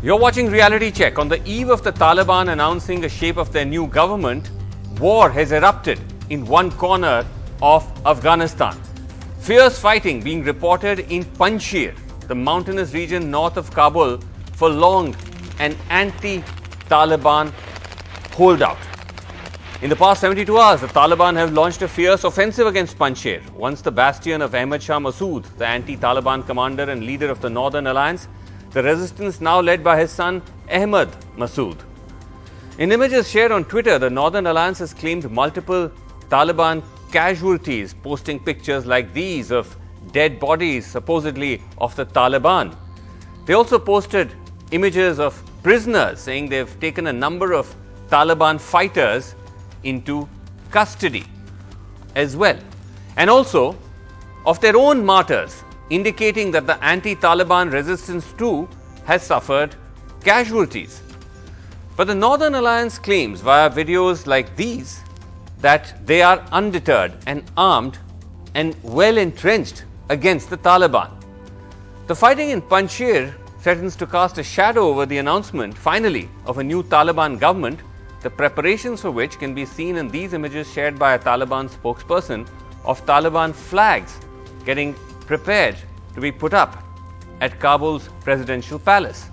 You're watching Reality Check. On the eve of the Taliban announcing the shape of their new government, war has erupted in one corner of Afghanistan. Fierce fighting being reported in Panjshir, the mountainous region north of Kabul, for long an anti-Taliban holdout. In the past 72 hours, the Taliban have launched a fierce offensive against Panjshir, once the bastion of Ahmad Shah Massoud, the anti-Taliban commander and leader of the Northern Alliance. The resistance now led by his son Ahmad Massoud. In images shared on Twitter, the Northern Alliance has claimed multiple Taliban casualties, posting pictures like these of dead bodies, supposedly of the Taliban. They also posted images of prisoners, saying they've taken a number of Taliban fighters into custody as well, and also of their own martyrs, indicating that the anti-Taliban resistance too has suffered casualties. But the Northern Alliance claims via videos like these that they are undeterred and armed and well entrenched against the Taliban. The fighting in Panjshir threatens to cast a shadow over the announcement, finally, of a new Taliban government, the preparations for which can be seen in these images shared by a Taliban spokesperson of Taliban flags getting prepared to be put up at Kabul's presidential palace.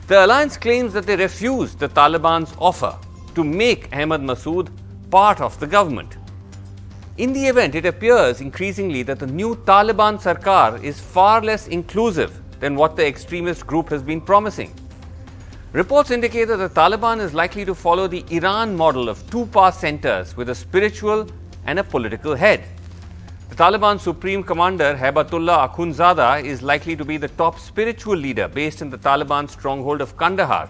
The alliance claims that they refused the Taliban's offer to make Ahmad Massoud part of the government. In the event, it appears increasingly that the new Taliban Sarkar is far less inclusive than what the extremist group has been promising. Reports indicate that the Taliban is likely to follow the Iran model of two power centers with a spiritual and a political head. The Taliban Supreme Commander Haibatullah Akhundzada is likely to be the top spiritual leader based in the Taliban stronghold of Kandahar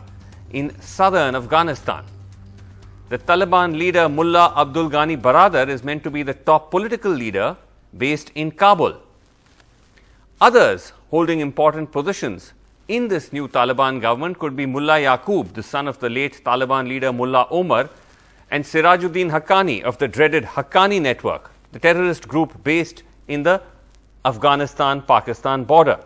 in southern Afghanistan. The Taliban leader Mullah Abdul Ghani Baradar is meant to be the top political leader based in Kabul. Others holding important positions in this new Taliban government could be Mullah Yaqub, the son of the late Taliban leader Mullah Omar, and Sirajuddin Haqqani of the dreaded Haqqani network, the terrorist group based in the Afghanistan-Pakistan border.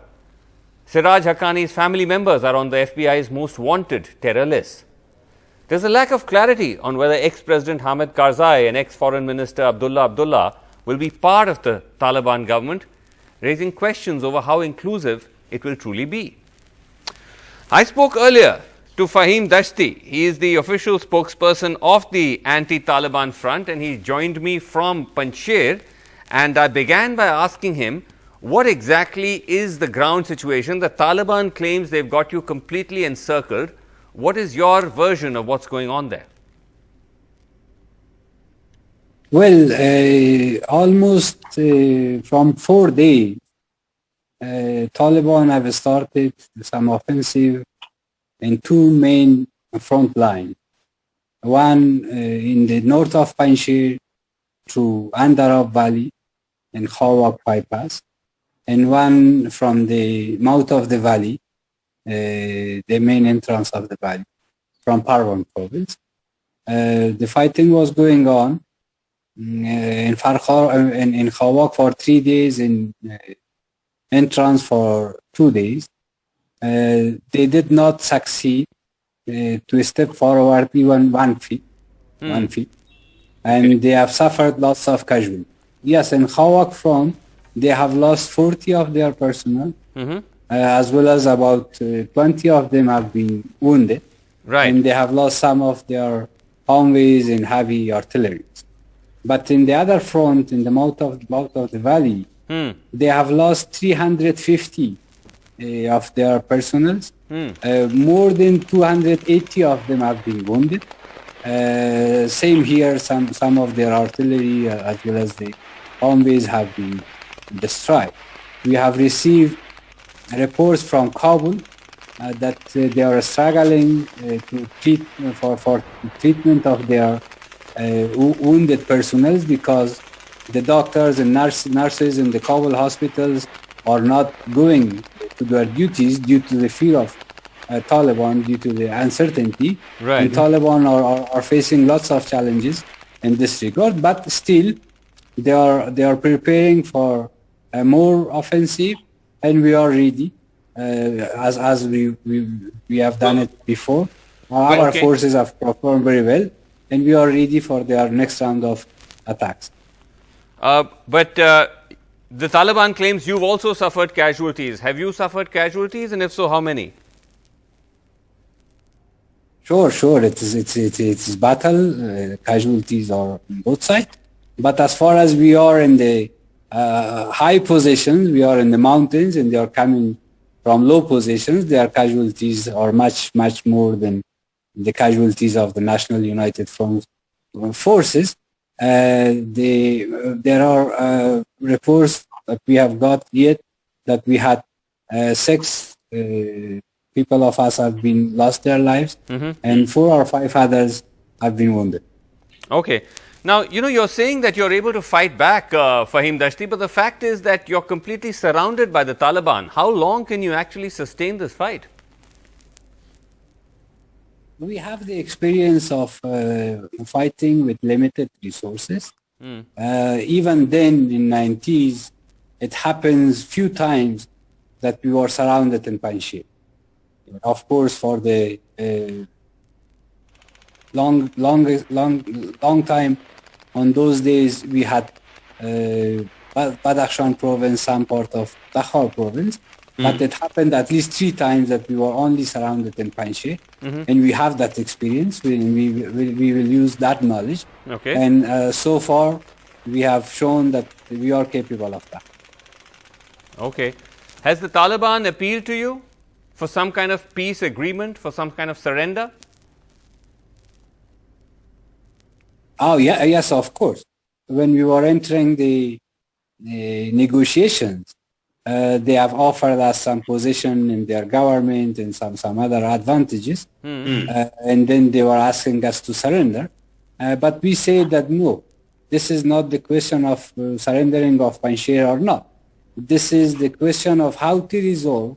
Siraj Haqqani's family members are on the FBI's most wanted terror list. There's a lack of clarity on whether ex-President Hamid Karzai and ex-Foreign Minister Abdullah Abdullah will be part of the Taliban government, raising questions over how inclusive it will truly be. I spoke earlier to Fahim Dashti. He is the official spokesperson of the anti-Taliban front, and he joined me from Panjshir. And I began by asking him, what exactly is the ground situation? The Taliban claims they've got you completely encircled. What is your version of what's going on there? Well, almost from 4 days, Taliban have started some offensive in two main front lines. One in the north of Panjshir through Andarab Valley and Khawak bypass, and one from the mouth of the valley, the main entrance of the valley, from Parwan province. The fighting was going on in Khawak for 3 days, in entrance for 2 days. They did not succeed to step forward even 1 feet, and they have suffered lots of casualties. Yes, in Khawak front, they have lost 40 of their personnel, as well as about 20 of them have been wounded. Right. And they have lost some of their Humvees and heavy artillery. But in the other front, in the mouth of the valley, they have lost 350 of their personnel. More than 280 of them have been wounded. Same here, some of their artillery as well as the Humvees have been destroyed. We have received reports from Kabul that they are struggling to treat for treatment of their wounded personnel, because the doctors and nurses in the Kabul hospitals are not going to their duties due to the fear of Taliban, due to the uncertainty. Right. And Taliban are facing lots of challenges in this regard, but still they are preparing for a more offensive, and we are ready. as we have done it before. Our Okay. forces have performed very well, and we are ready for their next round of attacks. But the Taliban claims you've also suffered casualties. Have you suffered casualties, and if so, how many? Sure. It's battle. Casualties are on both sides. But as far as we are in the high positions, we are in the mountains, and they are coming from low positions. Their casualties are much more than the casualties of the National United Front forces. There are reports that we have got yet that we had 6 people of us have been lost their lives, and 4 or 5 others have been wounded. Okay. Now, you're saying that you're able to fight back, Fahim Dashti, but the fact is that you're completely surrounded by the Taliban. How long can you actually sustain this fight? We have the experience of fighting with limited resources. Even then, in 90s, it happens few times that we were surrounded in Panjshir. Of course, for the long time, on those days we had Badakhshan province, some part of Takhar province. But it happened at least 3 times that we were only surrounded in Panjshir, and we have that experience. We will use that knowledge. Okay. And so far, we have shown that we are capable of that. Okay. Has the Taliban appealed to you for some kind of peace agreement, for some kind of surrender? Oh, yeah, yes, of course. When we were entering the negotiations, they have offered us some position in their government and some other advantages. And then they were asking us to surrender. But we said that no, this is not the question of surrendering of Panjshir or not. This is the question of how to resolve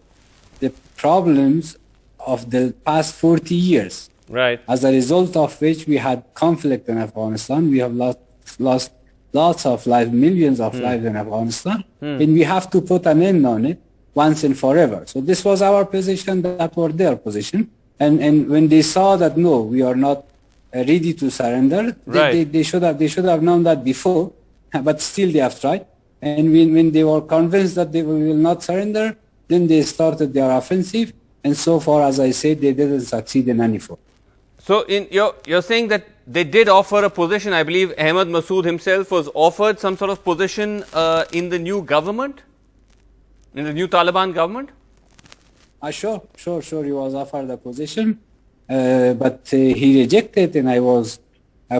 the problems of the past 40 years. Right. As a result of which we had conflict in Afghanistan. We have lost lots of lives, millions of lives in Afghanistan, and we have to put an end on it once and forever. So this was our position, that was their position. And when they saw that no, we are not ready to surrender, right. they should have known that before, but still they have tried. And when they were convinced that they will not surrender, then they started their offensive. And so far, as I said, they didn't succeed in any form. So you're saying that they did offer a position. I believe Ahmad Massoud himself was offered some sort of position in the new government, in the new Taliban government? Sure. He was offered a position, but he rejected, and I was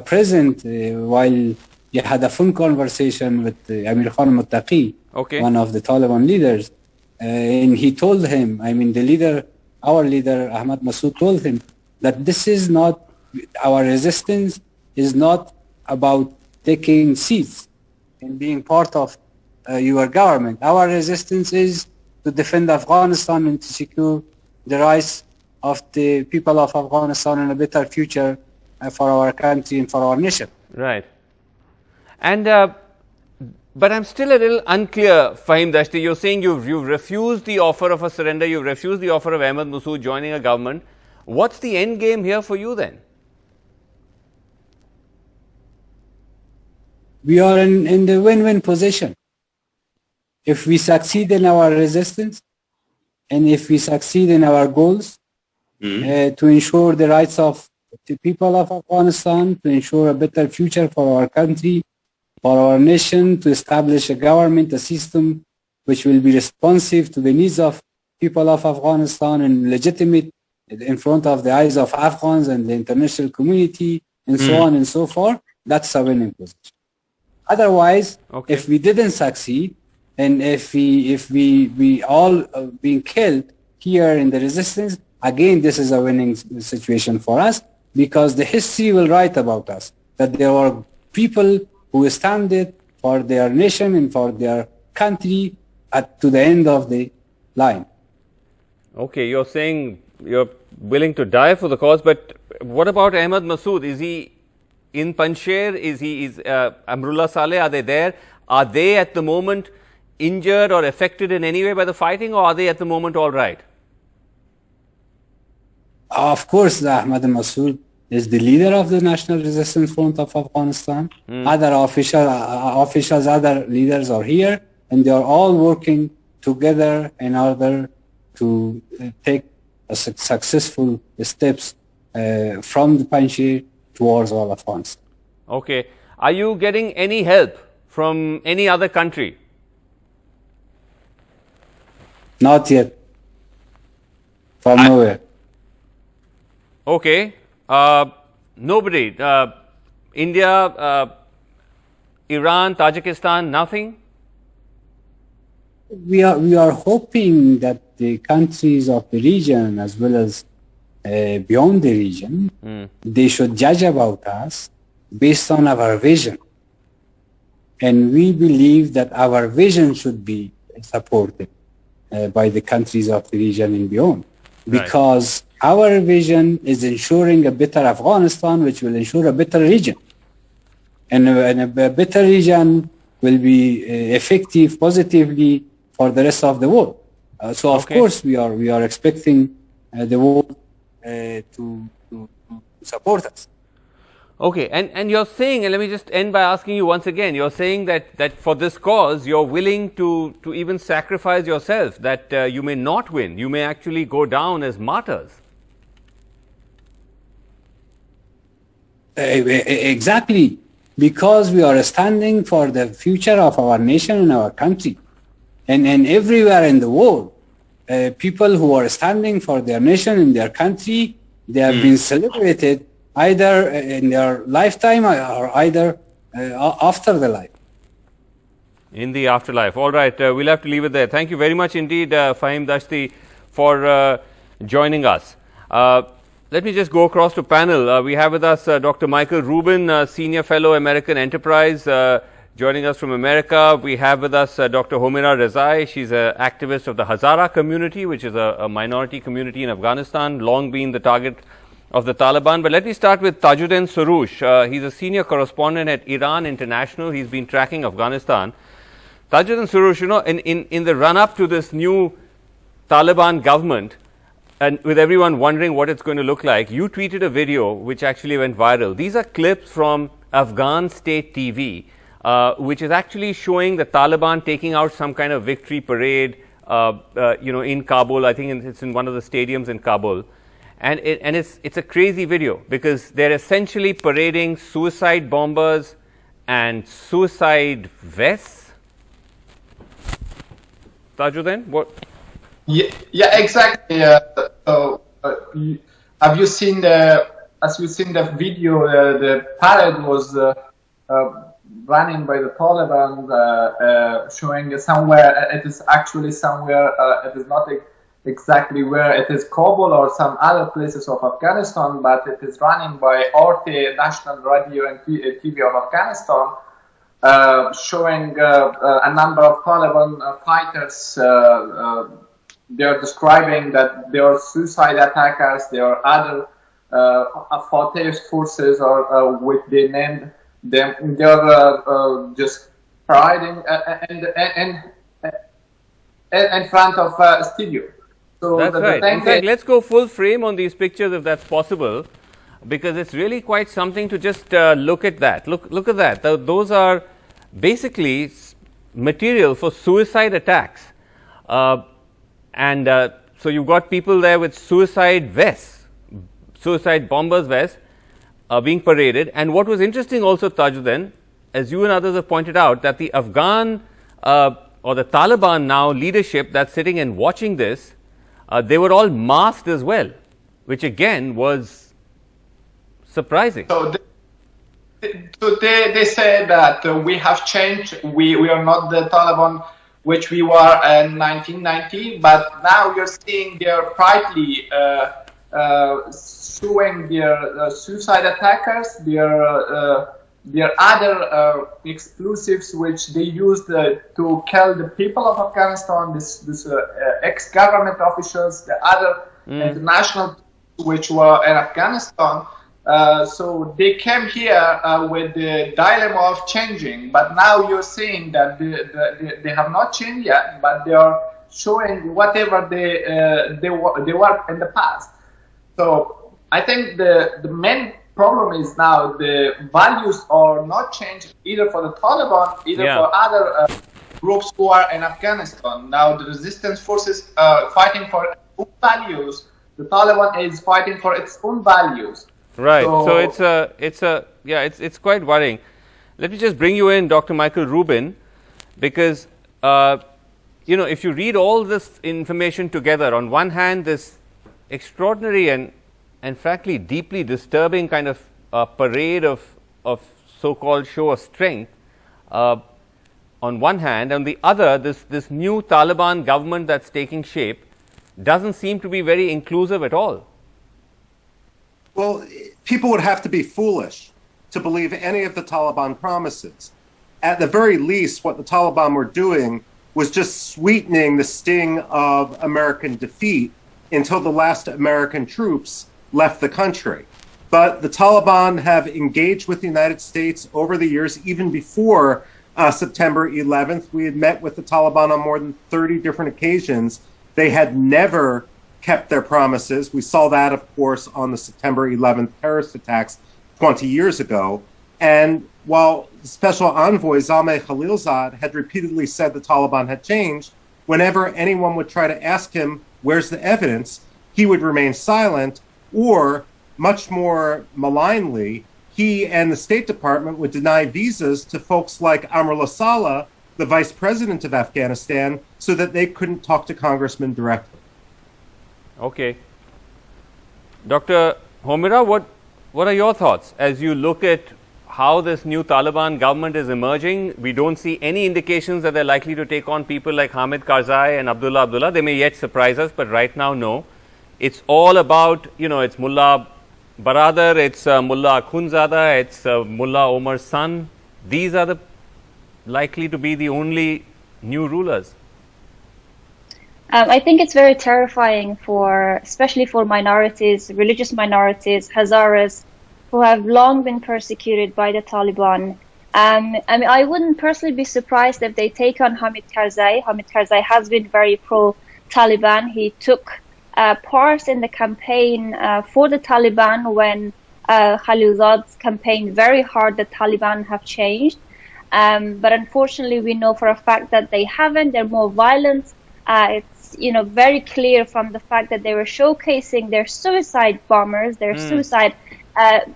present while he had a phone conversation with Amir Khan Muttaqi, one of the Taliban leaders, and he told him, our leader Ahmad Massoud told him that this is not, our resistance is not about taking seats and being part of your government. Our resistance is to defend Afghanistan and to secure the rights of the people of Afghanistan and a better future for our country and for our nation. Right. And but I'm still a little unclear, Fahim Dashti. You're saying you've refused the offer of a surrender, you've refused the offer of Ahmad Massoud joining a government. What's the end game here for you then? We are in the win-win position. If we succeed in our resistance, and if we succeed in our goals to ensure the rights of the people of Afghanistan, to ensure a better future for our country, for our nation, to establish a government, a system which will be responsive to the needs of people of Afghanistan and legitimate in front of the eyes of Afghans and the international community, and so on and so forth, that's a winning position. Otherwise, if we didn't succeed, and if we all being killed here in the resistance, again, this is a winning situation for us, because the history will write about us, that there were people who stand for their nation and for their country to the end of the line. Okay, you're saying you're willing to die for the cause, but what about Ahmad Massoud? Is he in Panjshir? Is Amrullah Saleh? Are they there? Are they at the moment injured or affected in any way by the fighting, or are they at the moment all right? Of course, Ahmad Massoud is the leader of the National Resistance Front of Afghanistan. Other officials, other leaders are here, and they are all working together in order to take successful steps from the Panjshir towards all Afghanistan. Okay. Are you getting any help from any other country? Not yet. From nowhere. Okay. Nobody. India, Iran, Tajikistan, nothing? We are hoping that the countries of the region, as well as beyond the region, they should judge about us based on our vision. And we believe that our vision should be supported by the countries of the region and beyond. Because our vision is ensuring a better Afghanistan, which will ensure a better region. And a better region will be effective positively for the rest of the world. So of course we are expecting the world to support us. Okay, and you're saying, and let me just end by asking you once again, you're saying that for this cause you're willing to even sacrifice yourself, that you may not win, you may actually go down as martyrs. Exactly, because we are standing for the future of our nation and our country. And everywhere in the world, people who are standing for their nation and their country, they have been celebrated either in their lifetime or either after the life. In the afterlife. All right, we'll have to leave it there. Thank you very much indeed, Fahim Dashti, for joining us. Let me just go across to panel. We have with us Dr. Michael Rubin, Senior Fellow, American Enterprise, joining us from America. We have with us Dr. Homira Rezai. She's an activist of the Hazara community, which is a minority community in Afghanistan, long been the target of the Taliban. But let me start with Tajuddin Soroush. He's a senior correspondent at Iran International. He's been tracking Afghanistan. Tajuddin Soroush, you know, in the run-up to this new Taliban government, and with everyone wondering what it's going to look like, you tweeted a video which actually went viral. These are clips from Afghan State TV, which is actually showing the Taliban taking out some kind of victory parade, in Kabul. I think it's in one of the stadiums in Kabul. And it's a crazy video because they're essentially parading suicide bombers and suicide vests. Tajuddin, what? Yeah, exactly. Have you seen the video? The parade was running by the Taliban, showing somewhere. It is actually somewhere. It is not exactly where it is, Kabul or some other places of Afghanistan, but it is running by RT, National Radio and TV of Afghanistan, showing a number of Taliban fighters. They are describing that they are suicide attackers, they are other Fateh's forces, or what they named them. They are just parading in front of a studio. So that's right. In fact, let's go full frame on these pictures if that's possible, because it's really quite something to just look at that. Look at that. Those are basically material for suicide attacks. So you've got people there with suicide vests, suicide bombers vests being paraded. And what was interesting also, Tajuddin, as you and others have pointed out, that the Afghan or the Taliban now leadership that's sitting and watching this, they were all masked as well, which again was surprising. So they say that we have changed. We are not the Taliban which we were in 1990, but now you're seeing they're proudly suing their suicide attackers, their other explosives which they used to kill the people of Afghanistan, this ex-government officials, the other international which were in Afghanistan. So they came here with the dilemma of changing, but now you're saying that they have not changed yet, but they are showing whatever they were in the past. So I think the main problem is now the values are not changed either for the Taliban, either for other groups who are in Afghanistan. Now the resistance forces fighting for its own values. The Taliban is fighting for its own values. Right. So it's quite worrying. Let me just bring you in, Dr. Michael Rubin, because if you read all this information together, on one hand, this extraordinary and frankly deeply disturbing kind of parade of so-called show of strength on one hand, on the other, this new Taliban government that's taking shape doesn't seem to be very inclusive at all. Well, people would have to be foolish to believe any of the Taliban promises. At the very least, what the Taliban were doing was just sweetening the sting of American defeat until the last American troops left the country. But the Taliban have engaged with the United States over the years, even before September 11th. We had met with the Taliban on more than 30 different occasions. They had never kept their promises. We saw that, of course, on the September 11th terrorist attacks 20 years ago. And while Special Envoy Zalmay Khalilzad had repeatedly said the Taliban had changed, whenever anyone would try to ask him, where's the evidence, he would remain silent, or much more malignly, he and the State Department would deny visas to folks like Amrullah Saleh, the vice president of Afghanistan, so that they couldn't talk to congressmen directly. Okay. Dr. Homira, what are your thoughts as you look at how this new Taliban government is emerging? We don't see any indications that they're likely to take on people like Hamid Karzai and Abdullah Abdullah. They may yet surprise us, but right now, no. It's all about, it's Mullah Baradar, it's Mullah Akhundzada, it's Mullah Omar's son. These are likely to be the only new rulers. I think it's very terrifying especially for minorities, religious minorities, Hazaras, who have long been persecuted by the Taliban. I wouldn't personally be surprised if they take on Hamid Karzai. Hamid Karzai has been very pro-Taliban. He took part in the campaign for the Taliban when Khalilzad's campaigned very hard. The Taliban have changed. But unfortunately, we know for a fact that they haven't. They're more violent. It's very clear from the fact that they were showcasing their suicide bombers, their suicide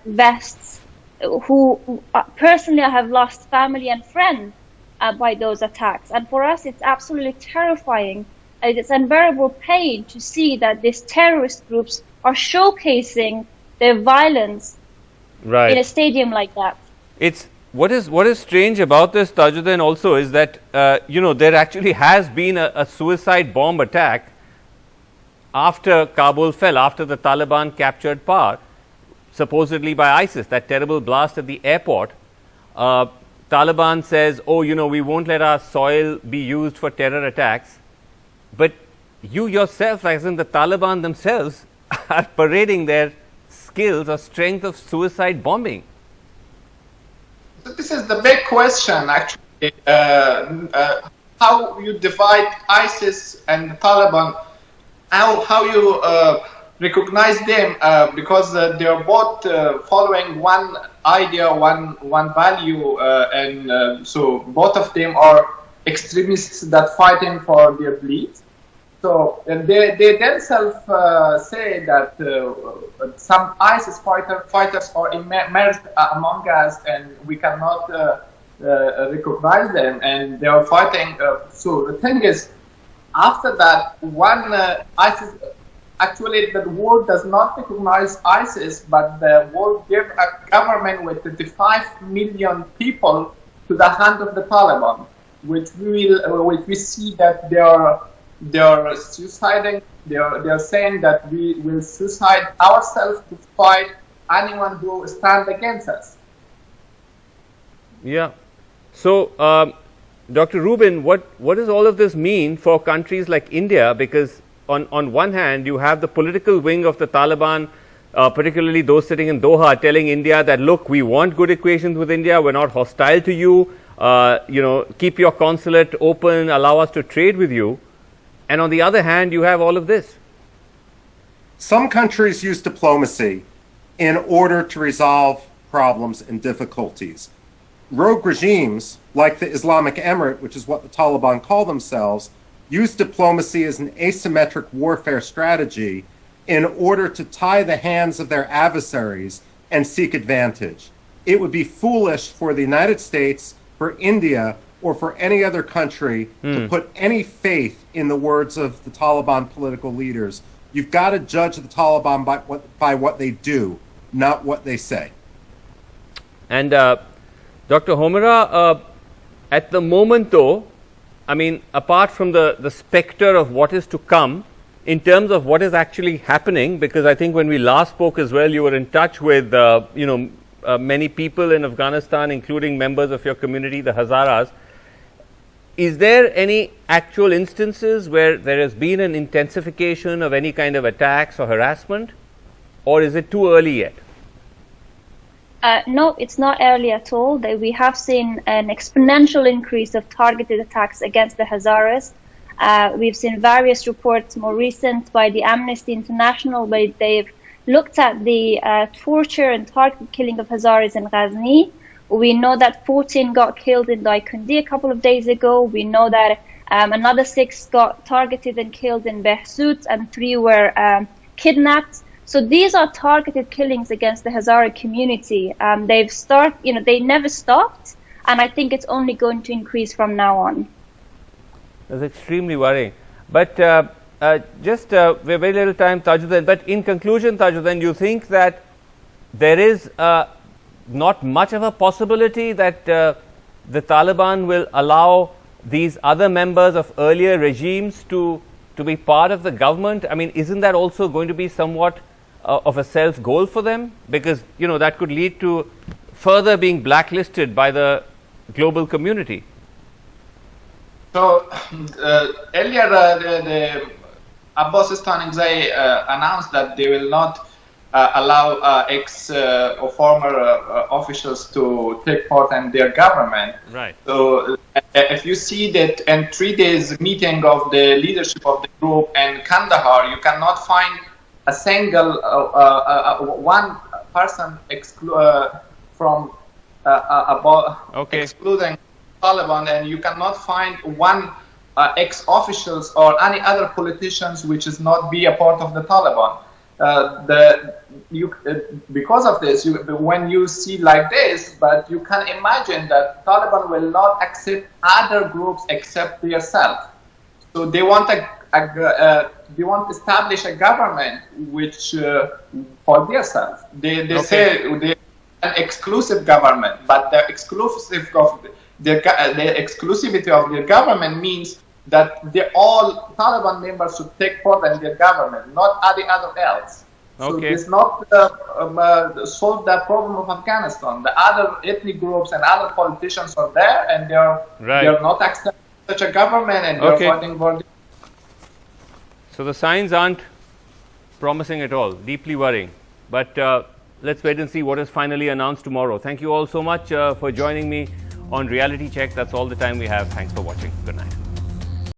vests, who personally have lost family and friends by those attacks. And for us, it's absolutely terrifying. It's unbearable pain to see that these terrorist groups are showcasing their violence in a stadium like that. What is strange about this, Tajuddin, also is that there actually has been a suicide bomb attack after Kabul fell, after the Taliban captured power, supposedly by ISIS. That terrible blast at the airport. Taliban says, we won't let our soil be used for terror attacks. But you yourself, as in the Taliban themselves, are parading their skills or strength of suicide bombing. So this is the big question, actually. How you divide ISIS and the Taliban, how you recognize them, because they are both following one idea, one value, and so both of them are extremists that fighting for their beliefs. So they themselves say that some ISIS fighters are immersed among us, and we cannot recognize them, and they are fighting. So the thing is, after that, one ISIS, actually the world does not recognize ISIS, but the world gave a government with 35 million people to the hand of the Taliban, which we see that they are suiciding. They are saying that we will suicide ourselves to fight anyone who stands against us. Yeah. So, Dr. Rubin, what does all of this mean for countries like India? Because on one hand, you have the political wing of the Taliban particularly those sitting in Doha, telling India that, look, we want good equations with India, we're not hostile to you, keep your consulate open, allow us to trade with you. And on the other hand, you have all of this. Some countries use diplomacy in order to resolve problems and difficulties. Rogue regimes, like the Islamic Emirate, which is what the Taliban call themselves, use diplomacy as an asymmetric warfare strategy in order to tie the hands of their adversaries and seek advantage. It would be foolish for the United States, for India, or for any other country to put any faith in the words of the Taliban political leaders. You've got to judge the Taliban by what they do, not what they say. And Dr. Homera, at the moment though, I mean, apart from the specter of what is to come, in terms of what is actually happening, because I think when we last spoke as well, you were in touch with, many people in Afghanistan, including members of your community, the Hazaras. Is there any actual instances where there has been an intensification of any kind of attacks or harassment, or is it too early yet? No, it's not early at all. We have seen an exponential increase of targeted attacks against the Hazaras. We've seen various reports, more recent by the Amnesty International, where they've looked at the torture and targeted killing of Hazaras in Ghazni. We know that 14 got killed in Daikundi a couple of days ago. We know that another 6 got targeted and killed in Behzud, and 3 were kidnapped. So these are targeted killings against the Hazara community. They never stopped, and I think it's only going to increase from now on. That's extremely worrying. But we have very little time, Tajuddin. But in conclusion, Tajuddin, you think that there is not much of a possibility that the Taliban will allow these other members of earlier regimes to be part of the government? I mean, isn't that also going to be somewhat of a self-goal for them? Because, that could lead to further being blacklisted by the global community. So, earlier the Abbas Staningzai announced that they will not allow ex or former officials to take part in their government. Right. So if you see that in 3 days meeting of the leadership of the group in Kandahar, you cannot find a single one person from excluding Taliban, and you cannot find one ex-officials or any other politicians which is not be a part of the Taliban. Because of this, when you see like this, but you can imagine that Taliban will not accept other groups except themselves. So they want to establish a government which for themselves. They say they an exclusive government, but the exclusivity of their government means that all Taliban members should take part in their government, not any other else. So it's not solve the problem of Afghanistan. The other ethnic groups and other politicians are there, and they are not accepting such a government, and they are fighting for. So the signs aren't promising at all. Deeply worrying. But let's wait and see what is finally announced tomorrow. Thank you all so much for joining me on Reality Check. That's all the time we have. Thanks for watching. Good night.